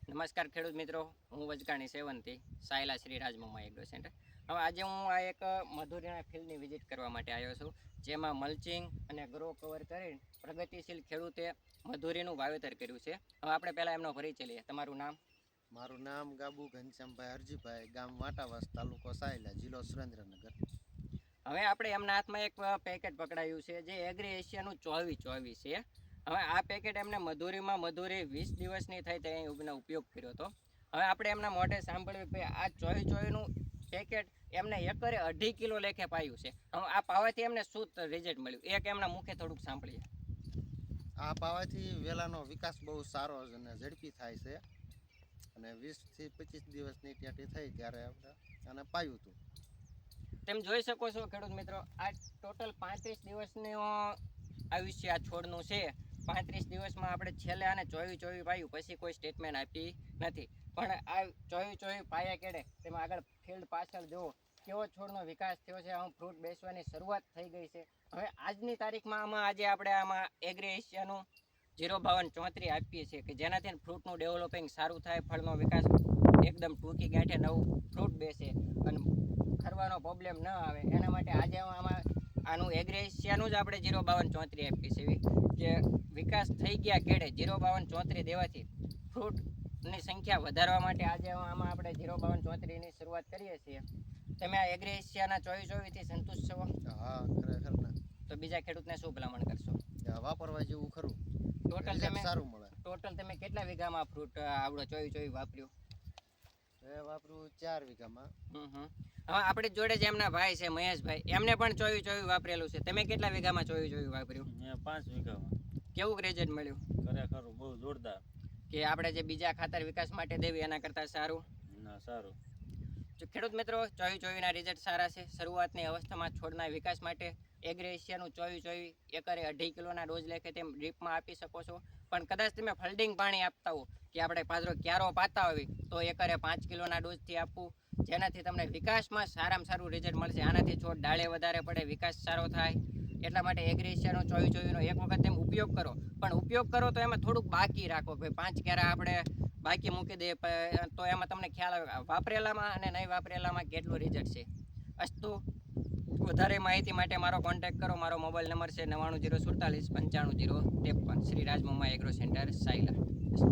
નમસ્કાર ખેડૂત મિત્રો, હું વજકાણી સેવંતી, સાયલા શ્રી રાજમમ્મા એગ્રો સેન્ટર. હવે આજે હું આ એક મધુરીના ફિલ્ડની વિઝિટ કરવા માટે આવ્યો છું, જેમાં મલ્ચિંગ અને ગ્રો કવર કરીને પ્રગતિશીલ ખેડૂતે મધુરીનું વાવેતર કર્યું છે. હવે આપણે પહેલાં એમનો પરિચય લઈએ. તમારું નામ? મારું નામ ગાબુ ઘનશ્યામભાઈ હરજીભાઈ, ગામ વાટાવાસ, તાલુકો સાયલા, જિલ્લો સુરેન્દ્રનગર. હવે આપણે એમના હાથમાં એક પેકેટ પકડાયું છે, જે એગ્રી એશિયાનું 24-24 છે. હવે આ પેકેટ એમને મધુરીમાં મધુરી 20 દિવસની થઈ તે એનો ઉપયોગ કર્યો હતો. હવે આપણે એમના મોઢે સાંભળ્યું કે આ 24-24નું પેકેટ એમને એકરે 2.5 કિલો લેખે પાયું છે. હવે આ પાવાથી એમને શું રિઝલ્ટ મળ્યું, એક એમના મુખે થોડુંક સાંભળીએ. આ પાવાથી વેલાનો વિકાસ બહુ સારો અને ઝડપી થાય છે, અને 20 થી 25 દિવસની ટેટી થઈ ત્યારે આપણે આને પાયું હતું. તેમ જોઈ શકો છો ખેડૂત મિત્રો, આ ટોટલ 35 દિવસનું આયુષ્ય આ છોડનું છે. 35 દિવસમાં આપણે છેલ્લે આને 24-24 પાયું, પછી કોઈ સ્ટેટમેન્ટ આપી નથી. પણ આ 24-24 પાયા કેડે તેમાં આગળ ફિલ્ડ પાછળ જુઓ કેવો છોડનો વિકાસ થયો છે. આમ ફ્રૂટ બેસવાની શરૂઆત થઈ ગઈ છે. હવે આજની તારીખમાં આજે આપણે આમાં એગ્રી એશિયાનું 052-34 આપીએ છીએ, કે જેનાથી ફ્રૂટનું ડેવલપિંગ સારું થાય, ફળનો વિકાસ એકદમ ટૂંકી ગાંઠે નવું ફ્રૂટ બેસે અને ખરવાનો પ્રોબ્લેમ ન આવે. એના માટે આજે આમાં આનું એગ્રી એશિયાનું જ આપણે 052-34 આપીએ છીએ, કે વિકાસ થઈ ગયા કેડે 052-34 દેવાથી ફ્રૂટની સંખ્યા વધારવા માટે આજે આમાં આપણે 052-34ની શરૂઆત કરીએ છીએ. તમે આ એગ્રી એશિયાના 24-24થી સંતુષ્ટ છો? હા, ખરેખર ને. તો બીજા ખેડૂતને શું ભલામણ કરશો? વાપરવા જેવું ખરું, ટોટલ સારું મળે. તમે કેટલા વીઘામાં ફ્રૂટ આવડો 24-24 વાપર્યું? એ વાપરું 4 વીઘામાં. હવે આપણી જોડે જે એમના ભાઈ છે મહેશભાઈ, એમને પણ 24-24 વાપરેલું છે. તમે કેટલા વીઘામાં 24-24 વાપર્યું? 5 વીઘામાં. કેવું રિઝલ્ટ મળ્યું? ખરેખર બહુ જોરદાર. કે આપણે જે બીજા ખાતર વિકાસ માટે દેવી એના કરતાં સારું? ના, સારું. જો ખેડૂત મિત્રો, 24-24ના રિઝલ્ટ સારા છે. શરૂઆતની અવસ્થામાં છોડના વિકાસ માટે એગ્રી એશિયાનું 24-24 એકરે 2.5 કિલોના ડોઝ લેખે તેમ ડ્રીપમાં આપી શકો છો. પણ કદાચ તમે ફલ્ડિંગ પાણી આપતા હો, કે આપણે પાદરો ક્યારો પાતા હોય, તો એકરે 5 કિલોના ડોઝથી આપવું, જેનાથી તમને વિકાસમાં સારામાં સારું રિઝલ્ટ મળશે. આનાથી છોડ ડાળે વધારે પડે, વિકાસ સારો થાય. એટલા માટે એગ્રી એશિયાનો 24-24નો એક વખત તેમ ઉપયોગ કરો, પણ ઉપયોગ કરો તો એમાં થોડુંક બાકી રાખો. ભાઈ 5 ક્યારા આપણે બાકી મૂકી દઈએ તો એમાં તમને ખ્યાલ આવે વાપરેલામાં અને નહીં વાપરેલામાં કેટલું રિઝલ્ટ છે. અસ્તુ, વધારે માહિતી માટે મારો કોન્ટેક્ટ કરો. મારો મોબાઈલ નંબર છે 9904459553, શ્રી રાજમમ્મા એગ્રો સેન્ટર, સાયલા. અસ્તુ.